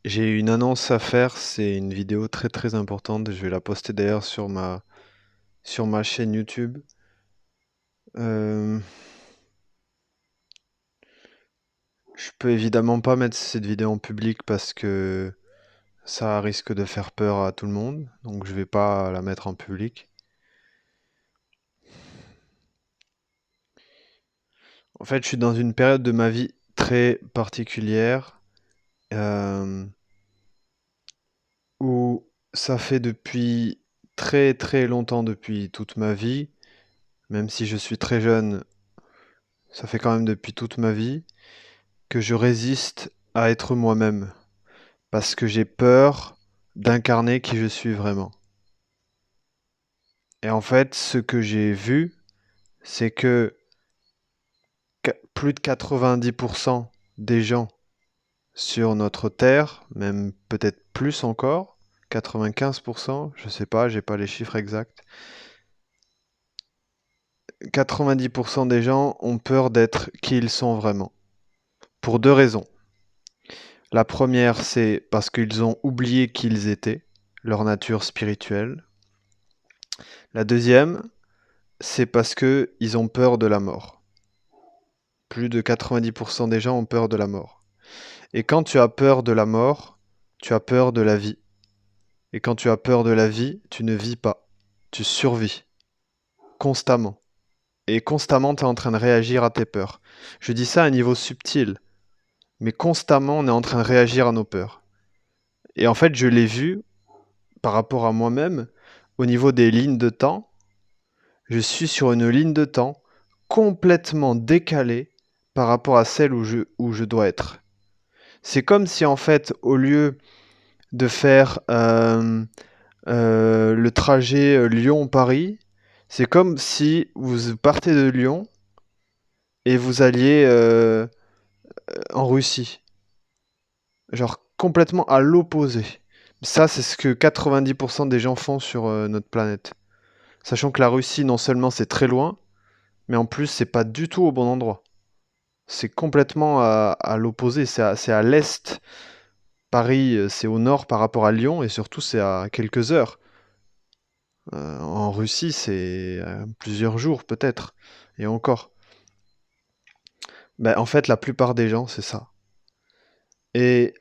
J'ai une annonce à faire, c'est une vidéo très très importante. Je vais la poster d'ailleurs sur ma chaîne YouTube. Euh, je peux évidemment pas mettre cette vidéo en public parce que ça risque de faire peur à tout le monde, donc je vais pas la mettre en public. En fait, je suis dans une période de ma vie très particulière euh, où ça fait depuis très très longtemps, depuis toute ma vie, même si je suis très jeune, ça fait quand même depuis toute ma vie que je résiste à être moi-même, parce que j'ai peur d'incarner qui je suis vraiment. Et en fait, ce que j'ai vu, c'est que plus de 90% des gens sur notre Terre, même peut-être plus encore, 95%, je sais pas, j'ai pas les chiffres exacts, 90% des gens ont peur d'être qui ils sont vraiment. Pour deux raisons. La première, c'est parce qu'ils ont oublié qui ils étaient, leur nature spirituelle. La deuxième, c'est parce que ils ont peur de la mort. Plus de 90% des gens ont peur de la mort. Et quand tu as peur de la mort, tu as peur de la vie. Et quand tu as peur de la vie, tu ne vis pas. Tu survis constamment. Et constamment, tu es en train de réagir à tes peurs. Je dis ça à un niveau subtil, mais constamment, on est en train de réagir à nos peurs. Et en fait, je l'ai vu par rapport à moi-même au niveau des lignes de temps. Je suis sur une ligne de temps complètement décalée par rapport à celle où je dois être. C'est comme si en fait, au lieu de faire le trajet Lyon-Paris, c'est comme si vous partez de Lyon et vous alliez en Russie. Genre complètement à l'opposé. Ça, c'est ce que 90% des gens font sur notre planète. Sachant que la Russie, non seulement c'est très loin, mais en plus, c'est pas du tout au bon endroit. C'est complètement à l'opposé, c'est à l'est. Paris, c'est au nord par rapport à Lyon, et surtout, c'est à quelques heures. En Russie, c'est plusieurs jours peut-être, et encore. Ben, en fait, la plupart des gens, c'est ça. Et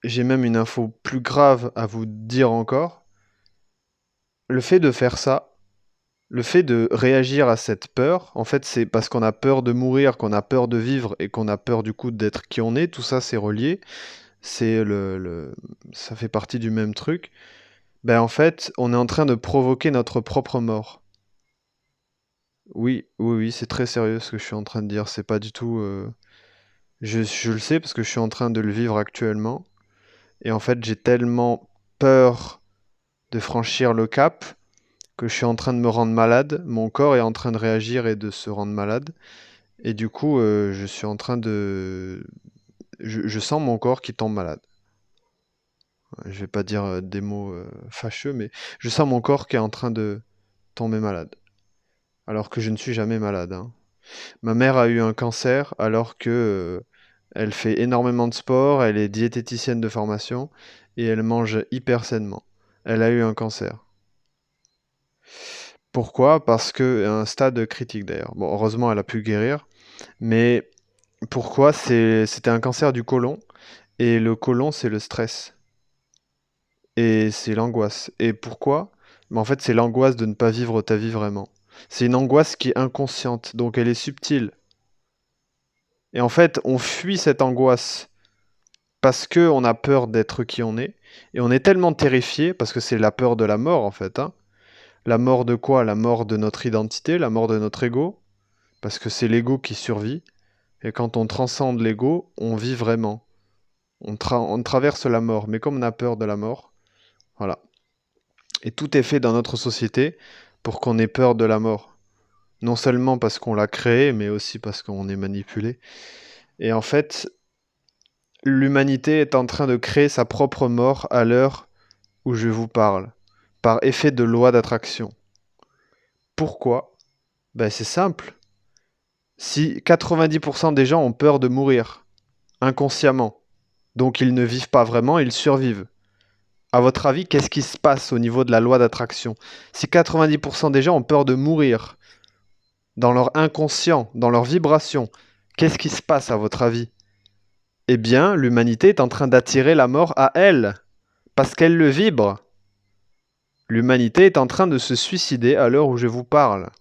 j'ai même une info plus grave à vous dire encore. Le fait de faire ça, le fait de réagir à cette peur, en fait, c'est parce qu'on a peur de mourir, qu'on a peur de vivre et qu'on a peur du coup d'être qui on est. Tout ça, c'est relié. C'est ça fait partie du même truc. Ben en fait, on est en train de provoquer notre propre mort. Oui, oui, oui, c'est très sérieux ce que je suis en train de dire. C'est pas du tout. Je le sais parce que je suis en train de le vivre actuellement. Et en fait, j'ai tellement peur de franchir le cap que je suis en train de me rendre malade. Mon corps est en train de réagir et de se rendre malade. Et du coup, je suis en train de. Je sens mon corps qui tombe malade. Je vais pas dire des mots fâcheux, mais je sens mon corps qui est en train de tomber malade. Alors que je ne suis jamais malade, hein. Ma mère a eu un cancer alors que elle fait énormément de sport, elle est diététicienne de formation et elle mange hyper sainement. Elle a eu un cancer. Pourquoi? Parce que à un stade critique d'ailleurs. Bon, heureusement, elle a pu guérir, mais pourquoi? C'était un cancer du côlon et le côlon, c'est le stress et c'est l'angoisse. Et pourquoi? Mais en fait, c'est l'angoisse de ne pas vivre ta vie vraiment. C'est une angoisse qui est inconsciente, donc elle est subtile. Et en fait, on fuit cette angoisse parce que on a peur d'être qui on est. Et on est tellement terrifié, parce que c'est la peur de la mort en fait, hein. La mort de quoi? La mort de notre identité, la mort de notre ego, parce que c'est l'ego qui survit. Et quand on transcende l'ego, on vit vraiment. On traverse la mort. Mais comme on a peur de la mort, voilà. Et tout est fait dans notre société pour qu'on ait peur de la mort. Non seulement parce qu'on l'a créé, mais aussi parce qu'on est manipulé. Et en fait, l'humanité est en train de créer sa propre mort à l'heure où je vous parle, par effet de loi d'attraction. Pourquoi? Ben c'est simple. Si 90% des gens ont peur de mourir, inconsciemment, Donc ils ne vivent pas vraiment, ils survivent. À votre avis, qu'est-ce qui se passe au niveau de la loi d'attraction? Si 90% des gens ont peur de mourir, dans leur inconscient, dans leur vibration, qu'est-ce qui se passe à votre avis? Eh bien, l'humanité est en train d'attirer la mort à elle, parce qu'elle le vibre. L'humanité est en train de se suicider à l'heure où je vous parle.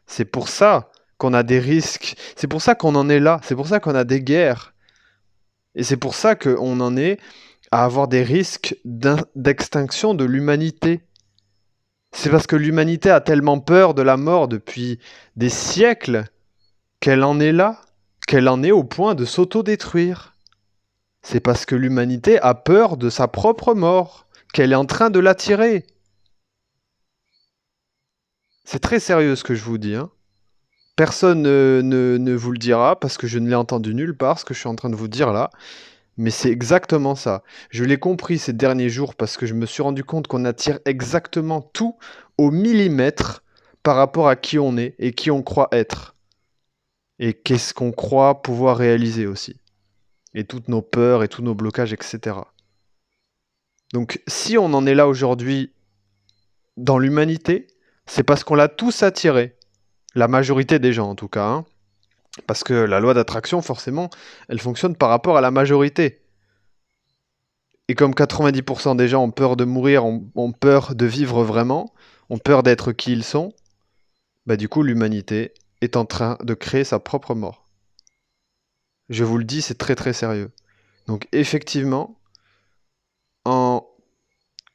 C'est pour ça qu'on a des risques, c'est pour ça qu'on en est là, c'est pour ça qu'on a des guerres. Et c'est pour ça qu'on en est à avoir des risques d'extinction de l'humanité. C'est parce que l'humanité a tellement peur de la mort depuis des siècles qu'elle en est là, qu'elle en est au point de s'autodétruire. C'est parce que l'humanité a peur de sa propre mort, qu'elle est en train de l'attirer. C'est très sérieux ce que je vous dis, hein. Personne ne vous le dira parce que je ne l'ai entendu nulle part, ce que je suis en train de vous dire là. Mais c'est exactement ça. Je l'ai compris ces derniers jours parce que je me suis rendu compte qu'on attire exactement tout au millimètre par rapport à qui on est et qui on croit être. Et qu'est-ce qu'on croit pouvoir réaliser aussi. Et toutes nos peurs et tous nos blocages, etc. Donc si on en est là aujourd'hui dans l'humanité, c'est parce qu'on l'a tous attiré. La majorité des gens en tout cas, hein. Parce que la loi d'attraction, forcément, elle fonctionne par rapport à la majorité. Et comme 90% des gens ont peur de mourir, ont peur de vivre vraiment, ont peur d'être qui ils sont, bah du coup l'humanité est en train de créer sa propre mort. Je vous le dis, c'est très très sérieux. Donc effectivement, en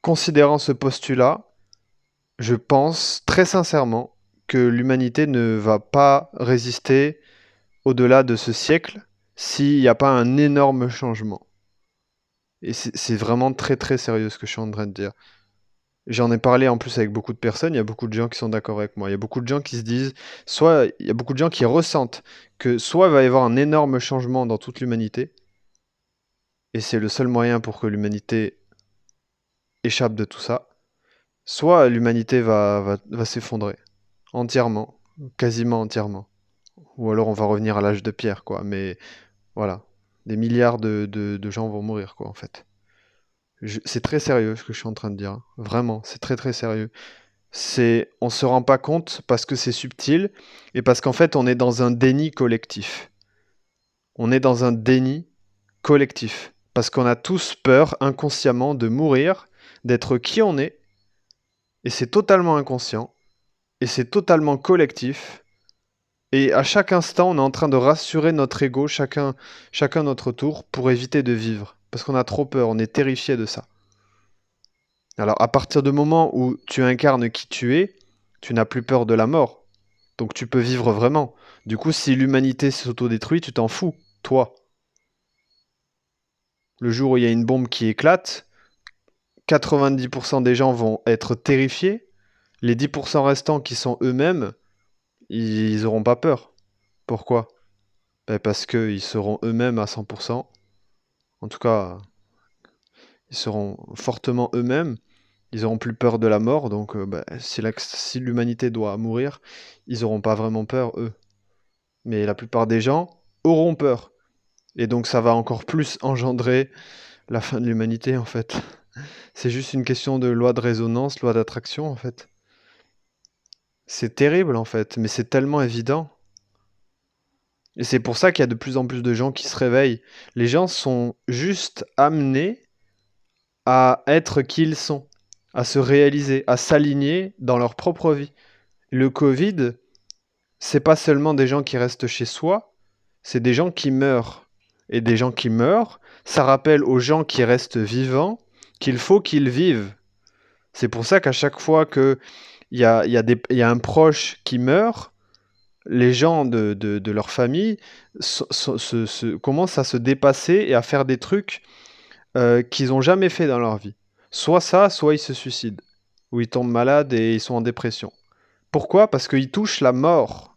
considérant ce postulat, je pense très sincèrement que l'humanité ne va pas résister au-delà de ce siècle s'il n'y a pas un énorme changement. Et c'est vraiment très très sérieux ce que je suis en train de dire. J'en ai parlé en plus avec beaucoup de personnes, il y a beaucoup de gens qui sont d'accord avec moi. Il y a beaucoup de gens qui se disent, soit il y a beaucoup de gens qui ressentent que soit il va y avoir un énorme changement dans toute l'humanité, et c'est le seul moyen pour que l'humanité échappe de tout ça, soit l'humanité va s'effondrer entièrement, quasiment entièrement. Ou alors on va revenir à l'âge de pierre, quoi. Mais voilà, des milliards de gens vont mourir, quoi, en fait. C'est très sérieux ce que je suis en train de dire, hein. Vraiment, c'est très très sérieux. On se rend pas compte parce que c'est subtil et parce qu'en fait on est dans un déni collectif. On est dans un déni collectif parce qu'on a tous peur inconsciemment de mourir, d'être qui on est et c'est totalement inconscient et c'est totalement collectif et à chaque instant on est en train de rassurer notre ego chacun notre tour pour éviter de vivre parce qu'on a trop peur, on est terrifié de ça. Alors à partir du moment où tu incarnes qui tu es, tu n'as plus peur de la mort. Donc tu peux vivre vraiment. Du coup, si l'humanité s'autodétruit, tu t'en fous, toi. Le jour où il y a une bombe qui éclate, 90% des gens vont être terrifiés. Les 10% restants qui sont eux-mêmes, ils auront pas peur. Pourquoi? Ben parce qu'ils seront eux-mêmes à 100%. En tout cas, ils seront fortement eux-mêmes. Ils auront plus peur de la mort. Donc ben, si l'humanité doit mourir, ils auront pas vraiment peur, eux. Mais la plupart des gens auront peur. Et donc ça va encore plus engendrer la fin de l'humanité en fait. C'est juste une question de loi de résonance, loi d'attraction en fait. C'est terrible en fait, mais c'est tellement évident. Et c'est pour ça qu'il y a de plus en plus de gens qui se réveillent. Les gens sont juste amenés à être qui ils sont, à se réaliser, à s'aligner dans leur propre vie. Le Covid, c'est pas seulement des gens qui restent chez soi, c'est des gens qui meurent. Et des gens qui meurent, ça rappelle aux gens qui restent vivants qu'il faut qu'ils vivent. C'est pour ça qu'à chaque fois qu'il y a un proche qui meurt, les gens de leur famille commencent à se dépasser et à faire des trucs qu'ils n'ont jamais fait dans leur vie. Soit ça, soit ils se suicident. Ou ils tombent malades et ils sont en dépression. Pourquoi? Parce qu'ils touchent la mort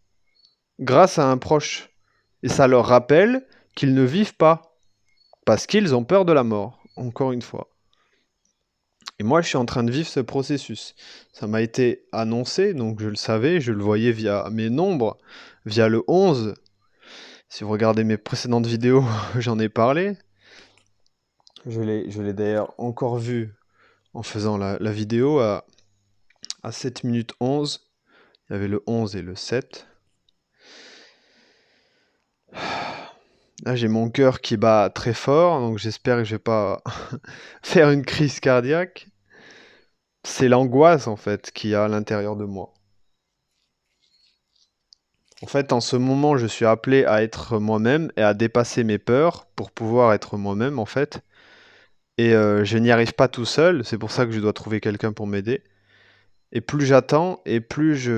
grâce à un proche. Et ça leur rappelle qu'ils ne vivent pas. Parce qu'ils ont peur de la mort, encore une fois. Et moi, je suis en train de vivre ce processus. Ça m'a été annoncé, donc je le savais, je le voyais via mes nombres, via le 11. Si vous regardez mes précédentes vidéos, j'en ai parlé. Je l'ai d'ailleurs encore vu en faisant la vidéo à 7 minutes 11. Il y avait le 11 et le 7. Là, j'ai mon cœur qui bat très fort, donc j'espère que je vais pas faire une crise cardiaque. C'est l'angoisse, en fait, qu'il y a à l'intérieur de moi. En fait, en ce moment, je suis appelé à être moi-même et à dépasser mes peurs pour pouvoir être moi-même, en fait. Et je n'y arrive pas tout seul, c'est pour ça que je dois trouver quelqu'un pour m'aider. Et plus j'attends, et plus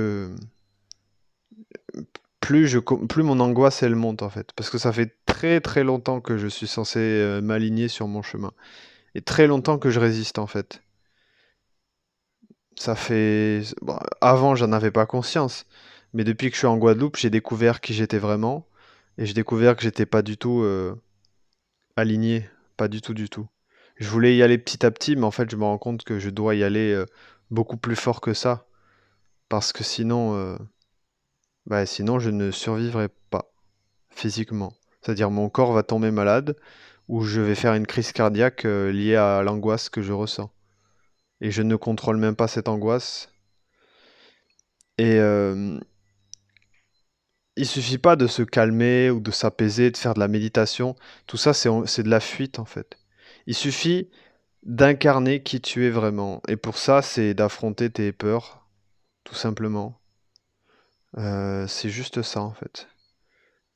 mon angoisse elle monte en fait, parce que ça fait très très longtemps que je suis censé m'aligner sur mon chemin, et très longtemps que je résiste en fait. Ça fait, bon, avant j'en avais pas conscience, mais depuis que je suis en Guadeloupe, j'ai découvert qui j'étais vraiment, et j'ai découvert que j'étais pas du tout aligné, pas du tout du tout. Je voulais y aller petit à petit, mais en fait je me rends compte que je dois y aller beaucoup plus fort que ça, parce que sinon je ne survivrai pas physiquement. C'est-à-dire mon corps va tomber malade ou je vais faire une crise cardiaque liée à l'angoisse que je ressens. Et je ne contrôle même pas cette angoisse. Et il suffit pas de se calmer ou de s'apaiser, de faire de la méditation. Tout ça, c'est de la fuite en fait. Il suffit d'incarner qui tu es vraiment. Et pour ça, c'est d'affronter tes peurs, tout simplement. C'est juste ça en fait.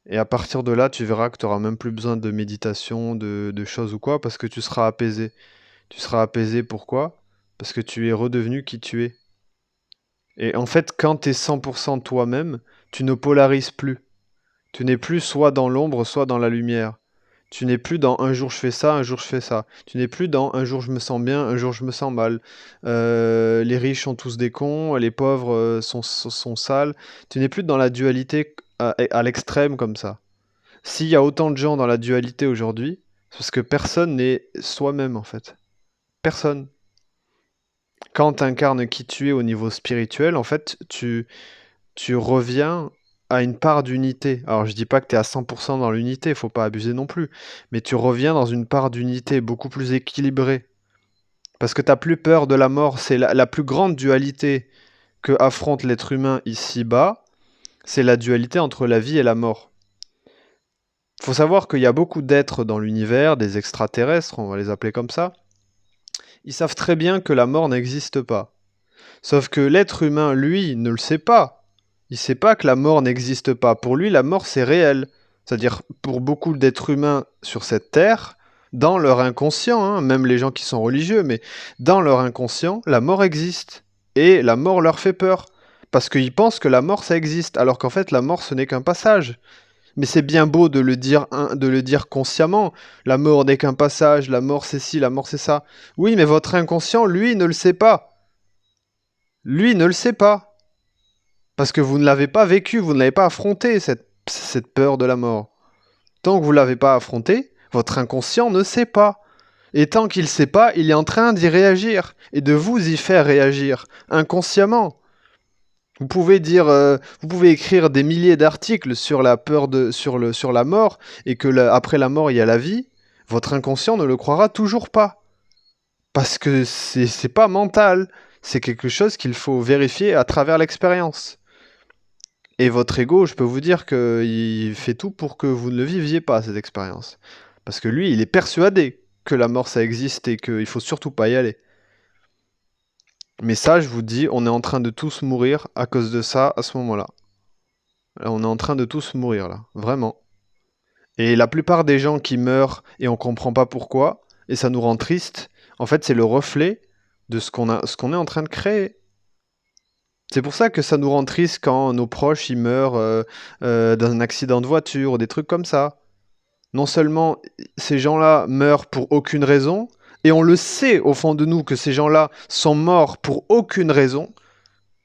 Et à partir de là, tu verras que tu auras même plus besoin de méditation, de choses ou quoi, parce que tu seras apaisé. Tu seras apaisé pourquoi? Parce que tu es redevenu qui tu es. Et en fait, quand tu es 100% toi-même, tu ne polarises plus. Tu n'es plus soit dans l'ombre, soit dans la lumière. Tu n'es plus dans un jour je fais ça, un jour je fais ça. Tu n'es plus dans un jour je me sens bien, un jour je me sens mal. Les riches sont tous des cons, les pauvres sont sales. Tu n'es plus dans la dualité à l'extrême comme ça. S'il y a autant de gens dans la dualité aujourd'hui, c'est parce que personne n'est soi-même en fait. Personne. Quand tu incarnes qui tu es au niveau spirituel, en fait, tu reviens à une part d'unité. Alors, je dis pas que tu es à 100% dans l'unité, faut pas abuser non plus, mais tu reviens dans une part d'unité beaucoup plus équilibrée. Parce que tu plus peur de la mort, c'est la plus grande dualité que affronte l'être humain ici-bas, c'est la dualité entre la vie et la mort. Faut savoir qu'il y a beaucoup d'êtres dans l'univers, des extraterrestres, on va les appeler comme ça. Ils savent très bien que la mort n'existe pas. Sauf que l'être humain, lui, ne le sait pas. Il sait pas que la mort n'existe pas. Pour lui, la mort, c'est réel. C'est-à-dire, pour beaucoup d'êtres humains sur cette terre, dans leur inconscient, hein, même les gens qui sont religieux, mais dans leur inconscient, la mort existe. Et la mort leur fait peur. Parce qu'ils pensent que la mort, ça existe, alors qu'en fait, la mort, ce n'est qu'un passage. Mais c'est bien beau de le dire, hein, de le dire consciemment. La mort n'est qu'un passage, la mort c'est ci, la mort c'est ça. Oui, mais votre inconscient, lui, ne le sait pas. Lui ne le sait pas. Parce que vous ne l'avez pas vécu, vous ne l'avez pas affronté, cette peur de la mort. Tant que vous ne l'avez pas affronté, votre inconscient ne sait pas. Et tant qu'il ne sait pas, il est en train d'y réagir et de vous y faire réagir inconsciemment. Vous pouvez écrire des milliers d'articles sur la peur sur la mort et que après la mort il y a la vie. Votre inconscient ne le croira toujours pas parce que c'est pas mental, c'est quelque chose qu'il faut vérifier à travers l'expérience. Et votre ego, je peux vous dire qu'il fait tout pour que vous ne le viviez pas, cette expérience. Parce que lui, il est persuadé que la mort, ça existe et qu'il faut surtout pas y aller. Mais ça, je vous dis, on est en train de tous mourir à cause de ça à ce moment-là. Là, on est en train de tous mourir, là. Vraiment. Et la plupart des gens qui meurent et on comprend pas pourquoi, et ça nous rend triste, en fait, c'est le reflet de ce qu'on est en train de créer. C'est pour ça que ça nous rend triste quand nos proches ils meurent d'un accident de voiture ou des trucs comme ça. Non seulement ces gens-là meurent pour aucune raison, et on le sait au fond de nous que ces gens-là sont morts pour aucune raison,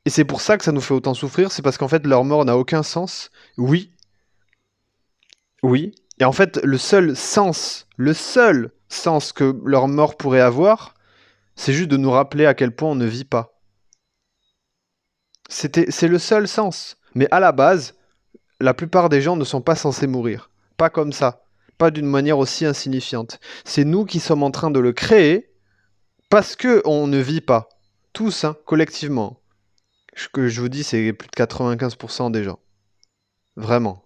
et c'est pour ça que ça nous fait autant souffrir, c'est parce qu'en fait leur mort n'a aucun sens. Oui, oui. Et en fait le seul sens que leur mort pourrait avoir, c'est juste de nous rappeler à quel point on ne vit pas. C'est le seul sens. Mais à la base, la plupart des gens ne sont pas censés mourir. Pas comme ça. pas d'une manière aussi insignifiante. C'est nous qui sommes en train de le créer parce que on ne vit pas. Tous, hein, collectivement. Ce que je vous dis, c'est plus de 95% des gens. Vraiment.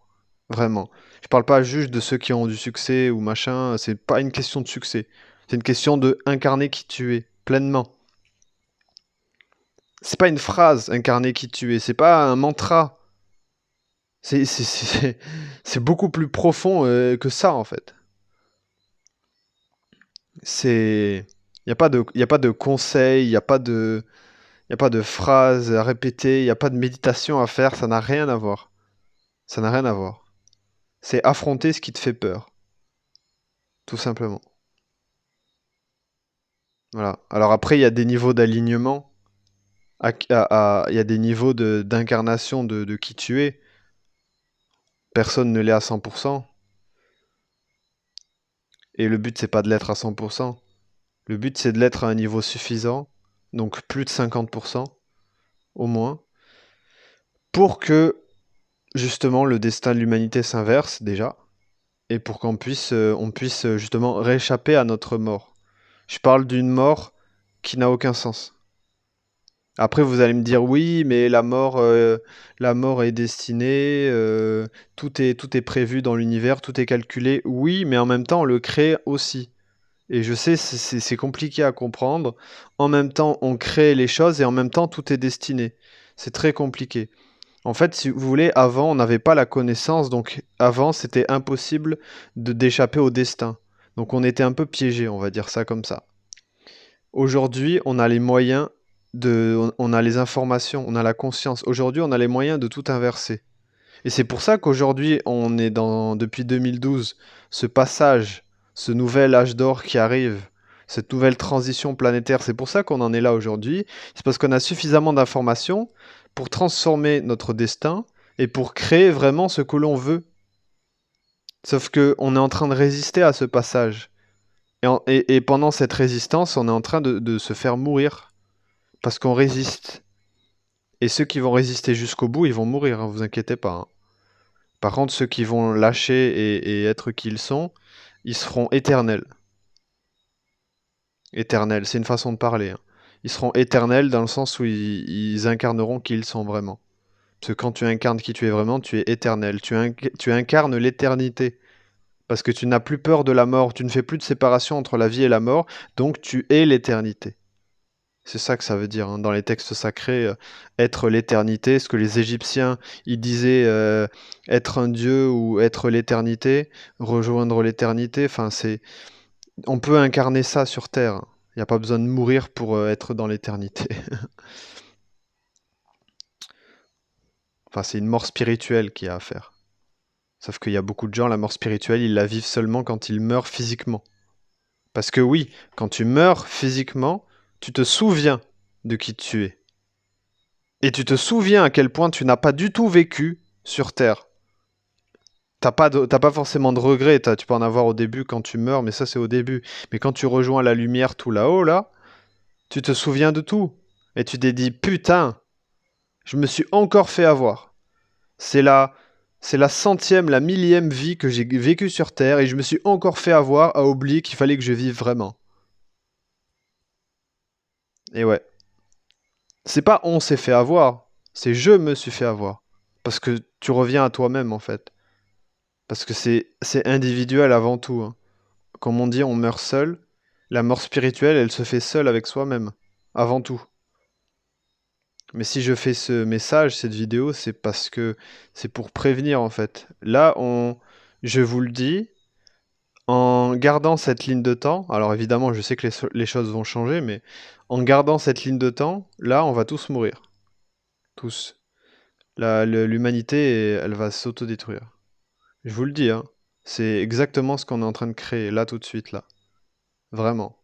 Vraiment. Je parle pas juste de ceux qui ont du succès ou machin. C'est pas une question de succès. C'est une question de incarner qui tu es, pleinement. C'est pas une phrase, incarner qui tu es. C'est pas un mantra. C'est beaucoup plus profond que ça, en fait. C'est. Y a pas de conseils, y a pas de phrases à répéter, y a pas de méditation à faire, ça n'a rien à voir. Ça n'a rien à voir. C'est affronter ce qui te fait peur, tout simplement. Voilà. Alors après, il y a des niveaux d'alignement, il y a des niveaux d'incarnation de qui tu es. Personne ne l'est à 100%. Et le but, c'est pas de l'être à 100%. Le but, c'est de l'être à un niveau suffisant, donc plus de 50%, au moins, pour que, justement, le destin de l'humanité s'inverse, déjà, et pour on puisse justement réchapper à notre mort. Je parle d'une mort qui n'a aucun sens. Après, vous allez me dire oui, mais la mort est destinée, tout est prévu dans l'univers, tout est calculé. Oui, mais en même temps, on le crée aussi. Et je sais, c'est compliqué à comprendre. En même temps, on crée les choses et en même temps, tout est destiné. C'est très compliqué. En fait, si vous voulez, avant, on n'avait pas la connaissance, donc avant, c'était impossible d'échapper au destin. Donc on était un peu piégé, on va dire ça comme ça. Aujourd'hui, on a les moyens on a les informations, on a la conscience. Aujourd'hui, on a les moyens de tout inverser. Et c'est pour ça qu'aujourd'hui, on est depuis 2012, ce passage, ce nouvel âge d'or qui arrive, cette nouvelle transition planétaire. C'est pour ça qu'on en est là aujourd'hui. C'est parce qu'on a suffisamment d'informations pour transformer notre destin et pour créer vraiment ce que l'on veut. Sauf que on est en train de résister à ce passage. Et pendant cette résistance, on est en train de se faire mourir. Parce qu'on résiste. Et ceux qui vont résister jusqu'au bout, ils vont mourir, hein, vous inquiétez pas, hein. Par contre, ceux qui vont lâcher et être qui ils sont, ils seront éternels. Éternels, c'est une façon de parler, hein. Ils seront éternels dans le sens où ils incarneront qui ils sont vraiment. Parce que quand tu incarnes qui tu es vraiment, tu es éternel. Tu incarnes l'éternité. Parce que tu n'as plus peur de la mort, tu ne fais plus de séparation entre la vie et la mort, donc tu es l'éternité. C'est ça que ça veut dire, hein, dans les textes sacrés, être l'éternité, ce que les Égyptiens, ils disaient être un dieu ou être l'éternité, rejoindre l'éternité, enfin on peut incarner ça sur Terre. Il n'y a pas besoin de mourir pour être dans l'éternité. Enfin, c'est une mort spirituelle qu'il y a à faire. Sauf qu'il y a beaucoup de gens, la mort spirituelle, ils la vivent seulement quand ils meurent physiquement. Parce que oui, quand tu meurs physiquement, tu te souviens de qui tu es. Et tu te souviens à quel point tu n'as pas du tout vécu sur Terre. T'as pas forcément de regrets, tu peux en avoir au début quand tu meurs, mais ça c'est au début. Mais quand tu rejoins la lumière tout là-haut, là, tu te souviens de tout. Et tu t'es dit, putain, je me suis encore fait avoir. C'est la, c'est la centième, la millième vie que j'ai vécue sur Terre et je me suis encore fait avoir à oublier qu'il fallait que je vive vraiment. Et ouais. C'est pas on s'est fait avoir, c'est je me suis fait avoir. Parce que tu reviens à toi-même en fait. Parce que c'est individuel avant tout, hein. Comme on dit, on meurt seul. La mort spirituelle, elle se fait seule avec soi-même, avant tout. Mais si je fais ce message, cette vidéo, c'est parce que c'est pour prévenir en fait. Je vous le dis, en gardant cette ligne de temps, alors évidemment, je sais que les choses vont changer, mais en gardant cette ligne de temps, là, on va tous mourir. Tous. L'humanité, elle va s'autodétruire. Je vous le dis, hein. C'est exactement ce qu'on est en train de créer, là, tout de suite, là. Vraiment.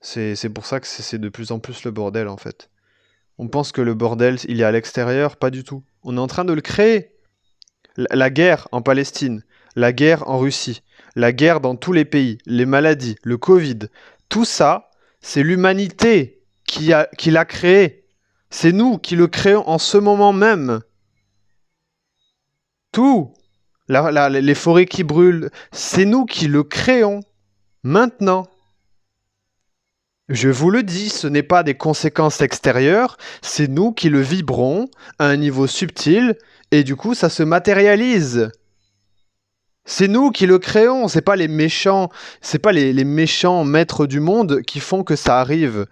C'est pour ça que c'est de plus en plus le bordel, en fait. On pense que le bordel, il est à l'extérieur, pas du tout. On est en train de le créer. La guerre en Palestine, la guerre en Russie, la guerre dans tous les pays, les maladies, le Covid, tout ça, c'est l'humanité qui l'a créé. C'est nous qui le créons en ce moment même. Tout. Les forêts qui brûlent, c'est nous qui le créons. Maintenant. Je vous le dis, ce n'est pas des conséquences extérieures, c'est nous qui le vibrons à un niveau subtil, et du coup ça se matérialise. C'est nous qui le créons, c'est pas les méchants, c'est pas les méchants maîtres du monde qui font que ça arrive.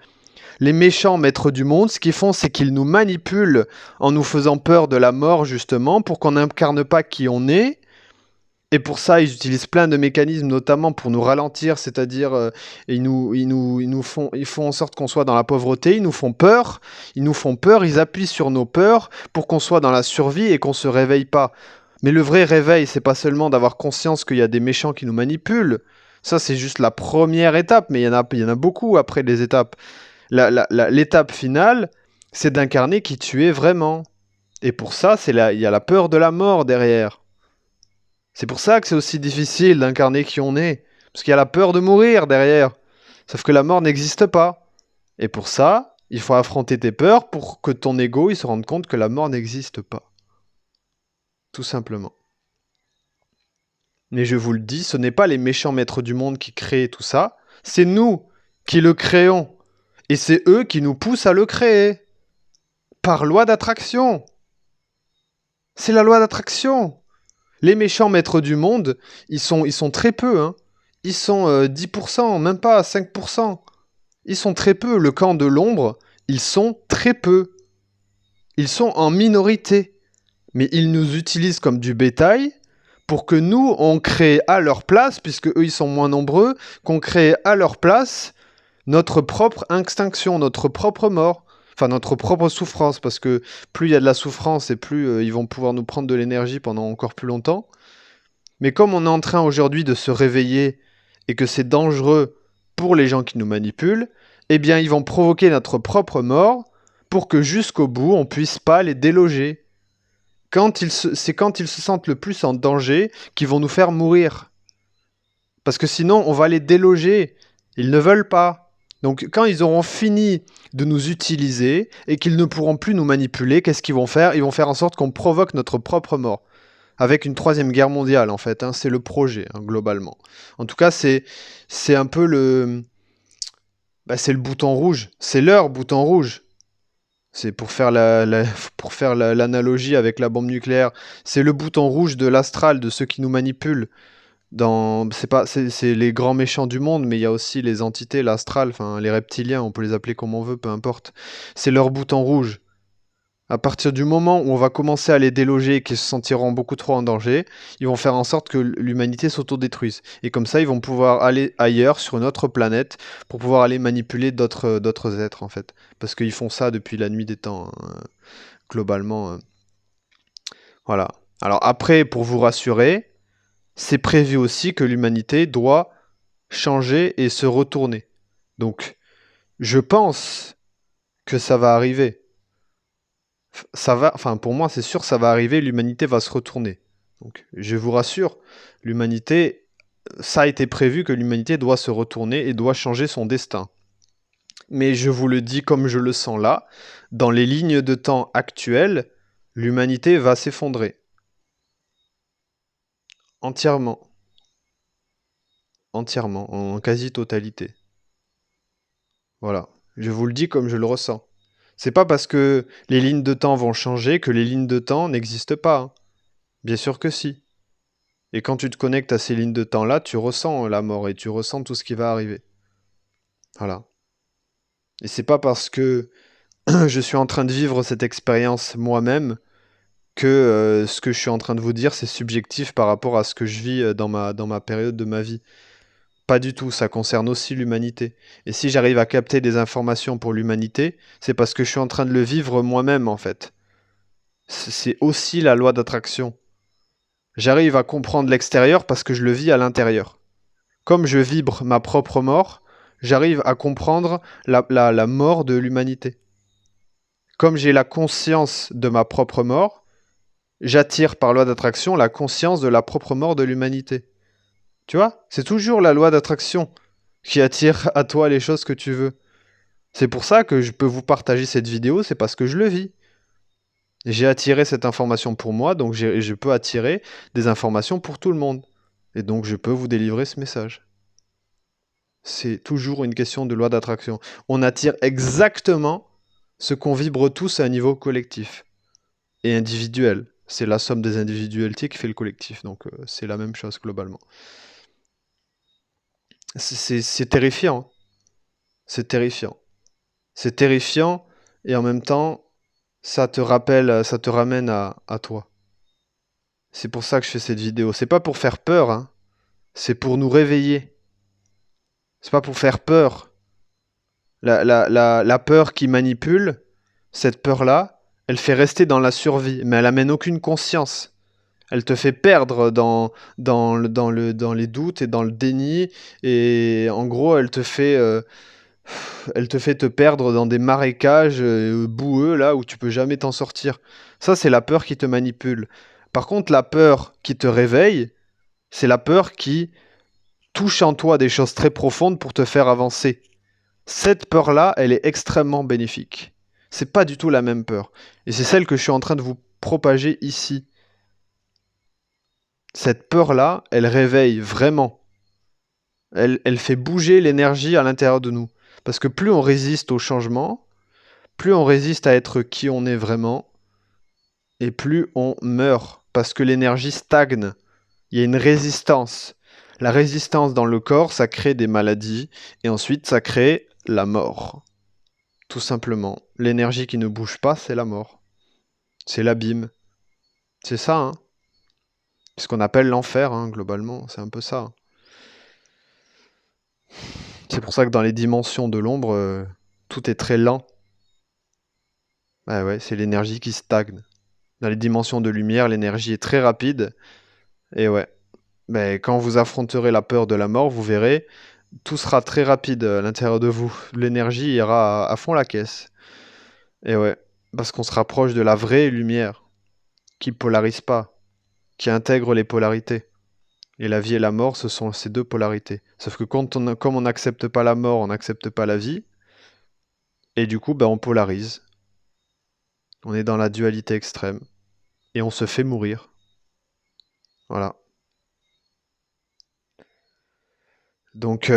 Les méchants maîtres du monde, ce qu'ils font, c'est qu'ils nous manipulent en nous faisant peur de la mort, justement, pour qu'on n'incarne pas qui on est. Et pour ça, ils utilisent plein de mécanismes, notamment pour nous ralentir, c'est-à-dire ils font en sorte qu'on soit dans la pauvreté, ils nous font peur, ils appuient sur nos peurs pour qu'on soit dans la survie et qu'on se réveille pas. Mais le vrai réveil, c'est pas seulement d'avoir conscience qu'il y a des méchants qui nous manipulent. Ça, c'est juste la première étape, mais il y en a beaucoup après les étapes. L'étape finale, c'est d'incarner qui tu es vraiment. Et pour ça, il y a la peur de la mort derrière. C'est pour ça que c'est aussi difficile d'incarner qui on est. Parce qu'il y a la peur de mourir derrière. Sauf que la mort n'existe pas. Et pour ça, il faut affronter tes peurs pour que ton ego il se rende compte que la mort n'existe pas. Tout simplement. Mais je vous le dis, ce n'est pas les méchants maîtres du monde qui créent tout ça. C'est nous qui le créons. Et c'est eux qui nous poussent à le créer. Par loi d'attraction. C'est la loi d'attraction. Les méchants maîtres du monde, ils sont très peu. Hein. Ils sont 10%, même pas 5%. Ils sont très peu. Le camp de l'ombre, ils sont très peu. Ils sont en minorité. Mais ils nous utilisent comme du bétail pour que nous, on crée à leur place, puisque eux, ils sont moins nombreux, qu'on crée à leur place notre propre extinction, notre propre mort. Enfin, notre propre souffrance, parce que plus il y a de la souffrance et plus ils vont pouvoir nous prendre de l'énergie pendant encore plus longtemps. Mais comme on est en train aujourd'hui de se réveiller et que c'est dangereux pour les gens qui nous manipulent, eh bien ils vont provoquer notre propre mort pour que jusqu'au bout on puisse pas les déloger. C'est quand ils se sentent le plus en danger qu'ils vont nous faire mourir. Parce que sinon on va les déloger. Ils ne veulent pas. Donc quand ils auront fini de nous utiliser et qu'ils ne pourront plus nous manipuler, qu'est-ce qu'ils vont faire? Ils vont faire en sorte qu'on provoque notre propre mort. Avec une troisième guerre mondiale, en fait. Hein, c'est le projet, hein, globalement. En tout cas, c'est un peu le... Bah, c'est le bouton rouge. C'est leur bouton rouge. C'est pour faire l'analogie avec la bombe nucléaire. C'est le bouton rouge de l'astral, de ceux qui nous manipulent. C'est les grands méchants du monde, mais il y a aussi les entités, l'astral, enfin les reptiliens, on peut les appeler comme on veut, peu importe. C'est leur bouton rouge. À partir du moment où on va commencer à les déloger et qu'ils se sentiront beaucoup trop en danger, ils vont faire en sorte que l'humanité s'autodétruise. Et comme ça, ils vont pouvoir aller ailleurs, sur une autre planète, pour pouvoir aller manipuler d'autres êtres, en fait. Parce qu'ils font ça depuis la nuit des temps, hein, globalement. Voilà. Alors après, pour vous rassurer, c'est prévu aussi que l'humanité doit changer et se retourner. Donc, je pense que ça va arriver. Enfin pour moi c'est sûr, ça va arriver, l'humanité va se retourner. Donc je vous rassure, l'humanité, ça a été prévu que l'humanité doit se retourner et doit changer son destin. Mais je vous le dis comme je le sens là, dans les lignes de temps actuelles, l'humanité va s'effondrer. Entièrement. Entièrement, en quasi-totalité. Voilà. Je vous le dis comme je le ressens. C'est pas parce que les lignes de temps vont changer que les lignes de temps n'existent pas. Hein. Bien sûr que si. Et quand tu te connectes à ces lignes de temps-là, tu ressens la mort et tu ressens tout ce qui va arriver. Voilà. Et c'est pas parce que je suis en train de vivre cette expérience moi-même que ce que je suis en train de vous dire, c'est subjectif par rapport à ce que je vis dans ma période de ma vie. Pas du tout, ça concerne aussi l'humanité. Et si j'arrive à capter des informations pour l'humanité, c'est parce que je suis en train de le vivre moi-même, en fait. C'est aussi la loi d'attraction. J'arrive à comprendre l'extérieur parce que je le vis à l'intérieur. Comme je vibre ma propre mort, j'arrive à comprendre la mort de l'humanité. Comme j'ai la conscience de ma propre mort, j'attire par loi d'attraction la conscience de la propre mort de l'humanité. Tu vois? C'est toujours la loi d'attraction qui attire à toi les choses que tu veux. C'est pour ça que je peux vous partager cette vidéo, c'est parce que je le vis. J'ai attiré cette information pour moi, donc je peux attirer des informations pour tout le monde. Et donc je peux vous délivrer ce message. C'est toujours une question de loi d'attraction. On attire exactement ce qu'on vibre tous à un niveau collectif et individuel. C'est la somme des individualités qui fait le collectif, donc c'est la même chose globalement. C'est terrifiant. C'est terrifiant. C'est terrifiant et en même temps, ça te rappelle, ça te ramène à toi. C'est pour ça que je fais cette vidéo. C'est pas pour faire peur, hein. C'est pour nous réveiller. C'est pas pour faire peur. La peur qui manipule, cette peur-là, elle fait rester dans la survie, mais elle amène aucune conscience. Elle te fait perdre dans les doutes et dans le déni. Et en gros, elle te fait te perdre dans des marécages boueux, là, où tu peux jamais t'en sortir. Ça, c'est la peur qui te manipule. Par contre, la peur qui te réveille, c'est la peur qui touche en toi des choses très profondes pour te faire avancer. Cette peur-là, elle est extrêmement bénéfique. C'est pas du tout la même peur. Et c'est celle que je suis en train de vous propager ici. Cette peur-là, elle réveille vraiment. Elle fait bouger l'énergie à l'intérieur de nous. Parce que plus on résiste au changement, plus on résiste à être qui on est vraiment, et plus on meurt. Parce que l'énergie stagne. Il y a une résistance. La résistance dans le corps, ça crée des maladies, et ensuite ça crée la mort. Tout simplement. L'énergie qui ne bouge pas, c'est la mort. C'est l'abîme. C'est ça, hein. C'est ce qu'on appelle l'enfer, hein, globalement. C'est un peu ça. C'est pour ça que dans les dimensions de l'ombre, tout est très lent. Ah ouais, c'est l'énergie qui stagne. Dans les dimensions de lumière, l'énergie est très rapide. Et ouais. Mais quand vous affronterez la peur de la mort, vous verrez, tout sera très rapide à l'intérieur de vous. L'énergie ira à fond la caisse. Et ouais. Parce qu'on se rapproche de la vraie lumière, qui polarise pas, qui intègre les polarités. Et la vie et la mort, ce sont ces deux polarités. Sauf que comme on n'accepte pas la mort, on n'accepte pas la vie. Et du coup, ben, on polarise. On est dans la dualité extrême. Et on se fait mourir. Voilà. Donc,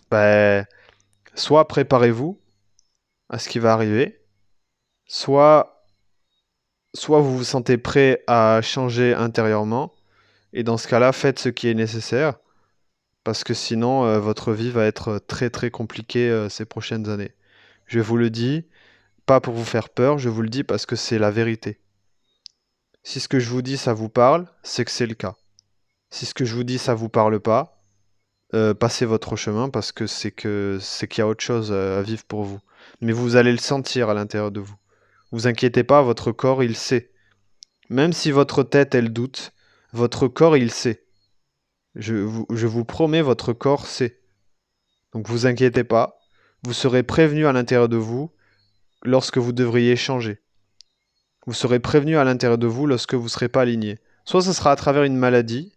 ben, soit préparez-vous à ce qui va arriver, soit, soit vous vous sentez prêt à changer intérieurement. Et dans ce cas-là, faites ce qui est nécessaire. Parce que sinon, votre vie va être très très compliquée ces prochaines années. Je vous le dis, pas pour vous faire peur, je vous le dis parce que c'est la vérité. Si ce que je vous dis, ça vous parle, c'est que c'est le cas. Si ce que je vous dis, ça vous parle pas, passez votre chemin parce que c'est qu'il y a autre chose à vivre pour vous. Mais vous allez le sentir à l'intérieur de vous. Vous inquiétez pas, votre corps, il sait. Même si votre tête, elle doute, votre corps, il sait. Je vous promets, votre corps sait. Donc vous inquiétez pas, vous serez prévenu à l'intérieur de vous lorsque vous devriez changer. Vous serez prévenu à l'intérieur de vous lorsque vous ne serez pas aligné. Soit ce sera à travers une maladie,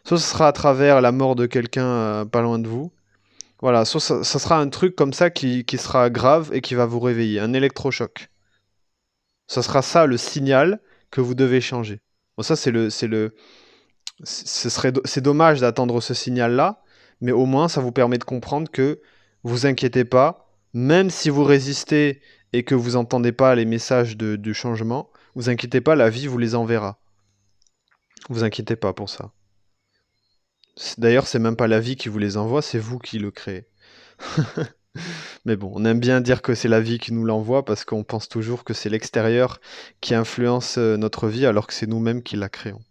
soit ce sera à travers la mort de quelqu'un pas loin de vous. Voilà, soit ça sera un truc comme ça qui sera grave et qui va vous réveiller, un électrochoc. Ça sera ça le signal que vous devez changer. Bon, ça c'est dommage d'attendre ce signal-là, mais au moins ça vous permet de comprendre que vous inquiétez pas, même si vous résistez et que vous n'entendez pas les messages du changement, vous inquiétez pas, la vie vous les enverra. Vous inquiétez pas pour ça. D'ailleurs, c'est même pas la vie qui vous les envoie, c'est vous qui le créez. Mais bon, on aime bien dire que c'est la vie qui nous l'envoie parce qu'on pense toujours que c'est l'extérieur qui influence notre vie alors que c'est nous-mêmes qui la créons.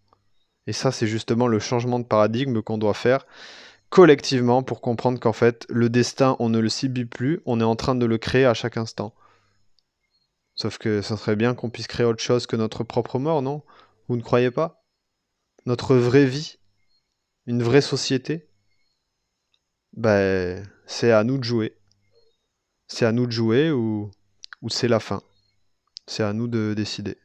Et ça, c'est justement le changement de paradigme qu'on doit faire collectivement pour comprendre qu'en fait, le destin, on ne le subit plus, on est en train de le créer à chaque instant. Sauf que ça serait bien qu'on puisse créer autre chose que notre propre mort, non? Vous ne croyez pas? Notre vraie vie, une vraie société, ben, c'est à nous de jouer. C'est à nous de jouer ou c'est la fin. C'est à nous de décider.